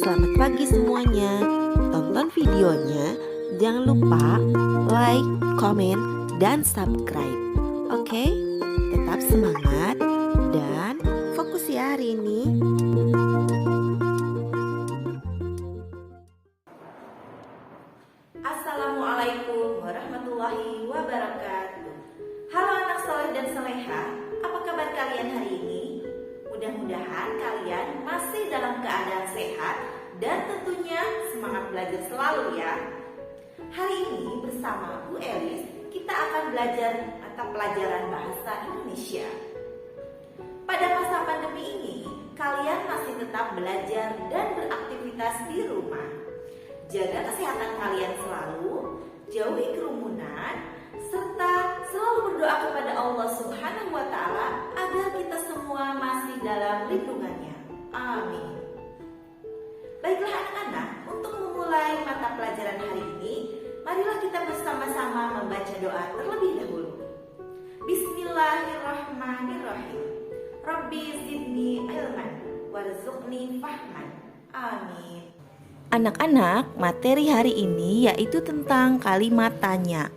selamat pagi semuanya. Tonton videonya, jangan lupa like, comment, dan subscribe. Oke, tetap semangat dan fokus ya hari ini. Assalamualaikum warahmatullahi wabarakatuh. Halo anak soleh dan soleha, apa kabar kalian hari ini? Mudah-mudahan kalian masih dalam keadaan sehat dan tentunya semangat belajar selalu ya. Hari ini bersama Bu Elis kita akan belajar mata pelajaran bahasa Indonesia. Pada masa pandemi ini kalian masih tetap belajar dan beraktivitas di rumah. Jaga kesehatan kalian selalu, jauhi kerumunan, serta selalu berdoa kepada Allah Subhanahu wa Ta'ala agar kita semua masih dalam lindungannya. Amin. Baiklah anak-anak, untuk memulai mata pelajaran hari ini, marilah kita bersama-sama membaca doa terlebih dahulu. Bismillahirrahmanirrahim. Rabbi zidni ilman warzuqni fahman. Amin. Anak-anak, materi hari ini yaitu tentang kalimat tanya.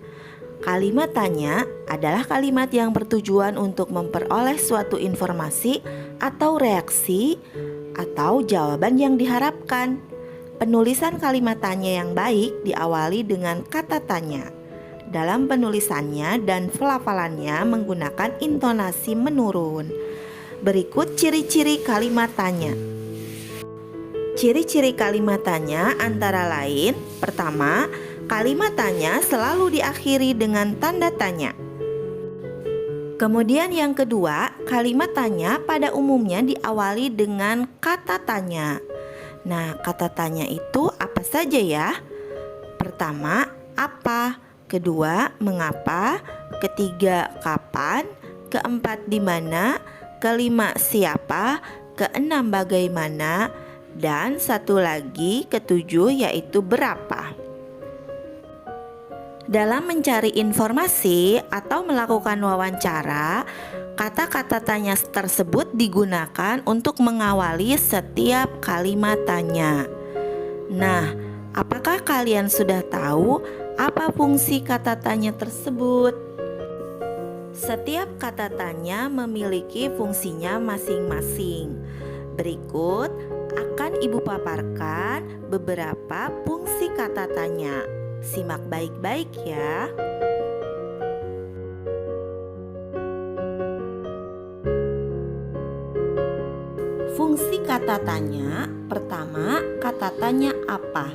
Kalimat tanya adalah kalimat yang bertujuan untuk memperoleh suatu informasi atau reaksi atau jawaban yang diharapkan. Penulisan kalimat tanya yang baik diawali dengan kata tanya. Dalam penulisannya dan pelafalannya menggunakan intonasi menurun. Berikut ciri-ciri kalimat tanya. Ciri-ciri kalimat tanya antara lain: pertama, kalimat tanya selalu diakhiri dengan tanda tanya. Kemudian yang kedua, kalimat tanya pada umumnya diawali dengan kata tanya. Nah, kata tanya itu apa saja ya? Pertama, apa? Kedua, mengapa? Ketiga, kapan? Keempat, di mana? Kelima, siapa? Keenam, bagaimana? Dan satu lagi, ketujuh, yaitu berapa. Dalam mencari informasi atau melakukan wawancara, kata-kata tanya tersebut digunakan untuk mengawali setiap kalimat tanya. Nah, apakah kalian sudah tahu apa fungsi kata tanya tersebut? Setiap kata tanya memiliki fungsinya masing-masing. Berikut akan Ibu paparkan beberapa fungsi kata tanya. Simak baik-baik ya. Fungsi kata tanya. Pertama, kata tanya apa?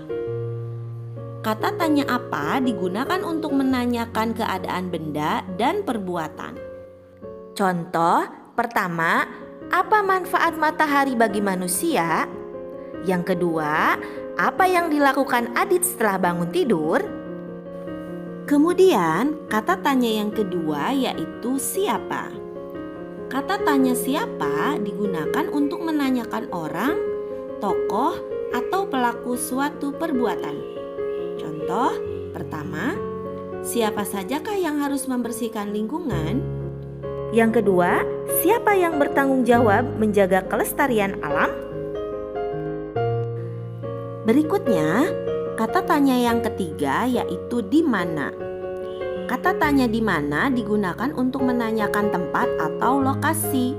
Kata tanya apa digunakan untuk menanyakan keadaan benda dan perbuatan. Contoh, pertama, apa manfaat matahari bagi manusia? Yang kedua, apa yang dilakukan Adit setelah bangun tidur? Kemudian, kata tanya yang kedua yaitu siapa. Kata tanya siapa digunakan untuk menanyakan orang, tokoh, atau pelaku suatu perbuatan. Contoh, pertama, siapa sajakah yang harus membersihkan lingkungan? Yang kedua, siapa yang bertanggung jawab menjaga kelestarian alam? Berikutnya, kata tanya yang ketiga yaitu di mana. Kata tanya di mana digunakan untuk menanyakan tempat atau lokasi.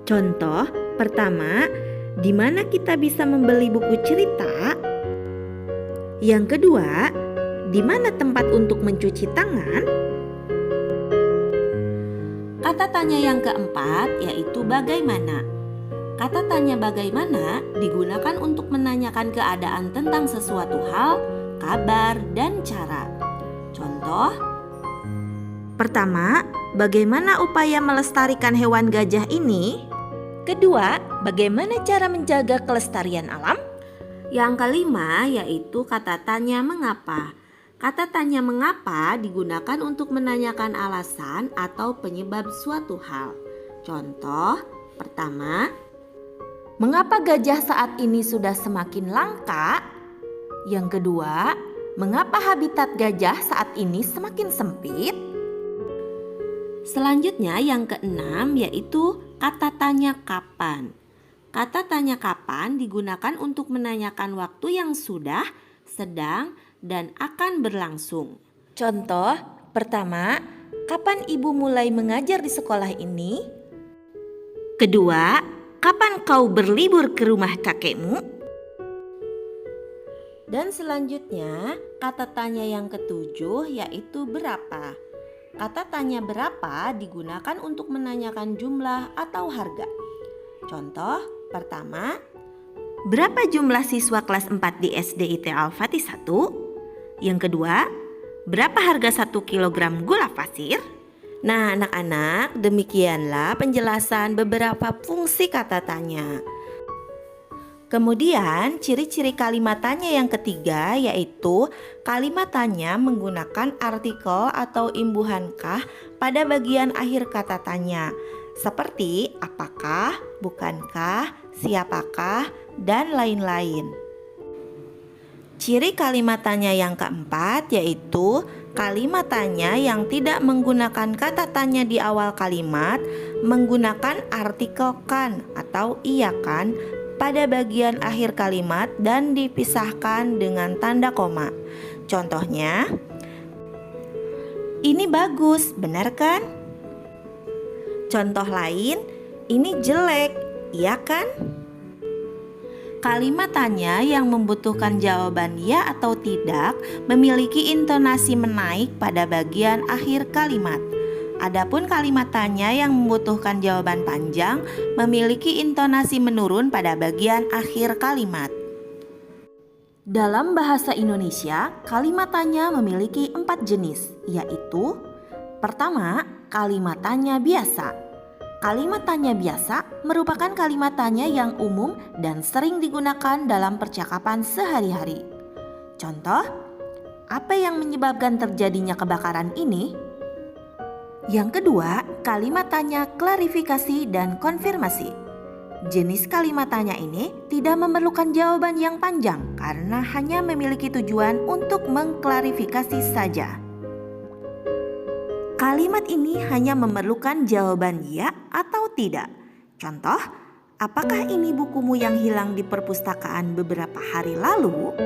Contoh, pertama, di mana kita bisa membeli buku cerita? Yang kedua, di mana tempat untuk mencuci tangan? Kata tanya yang keempat yaitu bagaimana. Kata tanya bagaimana digunakan untuk menanyakan keadaan tentang sesuatu hal, kabar, dan cara. Contoh, pertama, bagaimana upaya melestarikan hewan gajah ini? Kedua, bagaimana cara menjaga kelestarian alam? Yang kelima yaitu kata tanya mengapa. Kata tanya mengapa digunakan untuk menanyakan alasan atau penyebab suatu hal. Contoh, pertama, mengapa gajah saat ini sudah semakin langka? Yang kedua, mengapa habitat gajah saat ini semakin sempit? Selanjutnya yang keenam yaitu kata tanya kapan. Kata tanya kapan digunakan untuk menanyakan waktu yang sudah, sedang, dan akan berlangsung. Contoh pertama, kapan ibu mulai mengajar di sekolah ini? Kedua, kapan kau berlibur ke rumah kakekmu? Dan selanjutnya, kata tanya yang ketujuh yaitu berapa. Kata tanya berapa digunakan untuk menanyakan jumlah atau harga. Contoh pertama, berapa jumlah siswa kelas 4 di SDIT Al-Fatih 1? Yang kedua, berapa harga 1 kilogram gula pasir? Nah, anak-anak, demikianlah penjelasan beberapa fungsi kata tanya. Kemudian, ciri-ciri kalimat tanya yang ketiga yaitu kalimat tanya menggunakan artikel atau imbuhan kah pada bagian akhir kata tanya, seperti apakah, bukankah, siapakah, dan lain-lain. Ciri kalimat tanya yang keempat yaitu kalimat tanya yang tidak menggunakan kata tanya di awal kalimat, menggunakan artikel kan atau iya kan pada bagian akhir kalimat dan dipisahkan dengan tanda koma. Contohnya, ini bagus, benar kan? Contoh lain, ini jelek, iya kan? Kalimat tanya yang membutuhkan jawaban ya atau tidak memiliki intonasi menaik pada bagian akhir kalimat. Adapun kalimat tanya yang membutuhkan jawaban panjang memiliki intonasi menurun pada bagian akhir kalimat. Dalam bahasa Indonesia, kalimat tanya memiliki 4 jenis, yaitu pertama, kalimat tanya biasa. Kalimat tanya biasa merupakan kalimat tanya yang umum dan sering digunakan dalam percakapan sehari-hari. Contoh, apa yang menyebabkan terjadinya kebakaran ini? Yang kedua, kalimat tanya klarifikasi dan konfirmasi. Jenis kalimat tanya ini tidak memerlukan jawaban yang panjang karena hanya memiliki tujuan untuk mengklarifikasi saja. Kalimat ini hanya memerlukan jawaban ya atau tidak. Contoh, apakah ini bukumu yang hilang di perpustakaan beberapa hari lalu?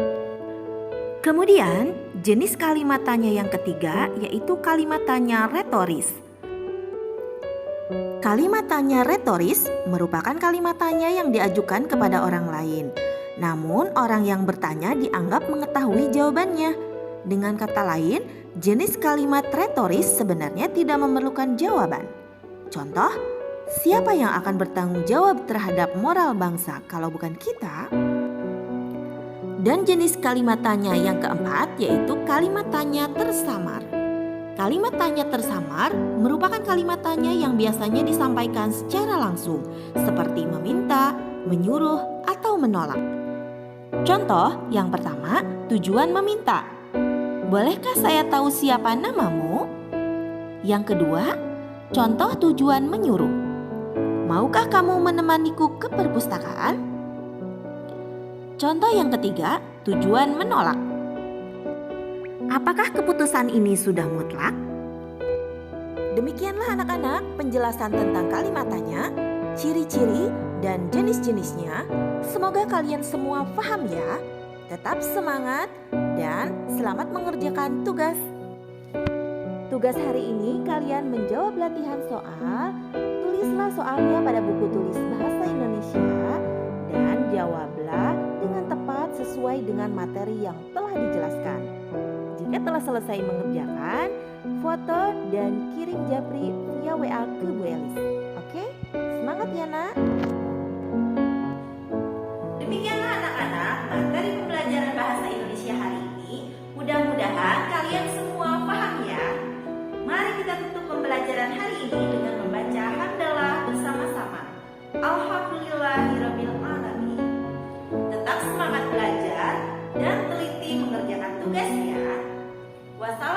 Kemudian, jenis kalimat tanya yang ketiga yaitu kalimat tanya retoris. Kalimat tanya retoris merupakan kalimat tanya yang diajukan kepada orang lain. Namun, orang yang bertanya dianggap mengetahui jawabannya. Dengan kata lain, jenis kalimat retoris sebenarnya tidak memerlukan jawaban. Contoh, siapa yang akan bertanggung jawab terhadap moral bangsa kalau bukan kita? Dan jenis kalimat tanya yang keempat yaitu kalimat tanya tersamar. Kalimat tanya tersamar merupakan kalimat tanya yang biasanya disampaikan secara langsung, seperti meminta, menyuruh, atau menolak. Contoh yang pertama, tujuan meminta. Bolehkah saya tahu siapa namamu? Yang kedua, contoh tujuan menyuruh. Maukah kamu menemaniku ke perpustakaan? Contoh yang ketiga, tujuan menolak. Apakah keputusan ini sudah mutlak? Demikianlah anak-anak penjelasan tentang kalimat tanya, ciri-ciri, dan jenis-jenisnya. Semoga kalian semua paham ya. Tetap semangat dan selamat mengerjakan tugas. Tugas hari ini kalian menjawab latihan soal. Tulislah soalnya pada buku tulis bahasa Indonesia dan jawablah dengan tepat sesuai dengan materi yang telah dijelaskan. Jika telah selesai mengerjakan, foto dan kirim japri via WA ke Bu Elis. Oke? Semangat ya nak. Demikianlah anak-anak materi pembelajaran bahasa Indonesia hari ini. Mudah-mudahan kalian semua paham ya. Mari kita tutup pembelajaran hari ini dengan membaca hamdalah bersama-sama. Alhamdulillahirabbil alamin. Tetap semangat belajar dan teliti mengerjakan tugas ya. Wassalamualaikum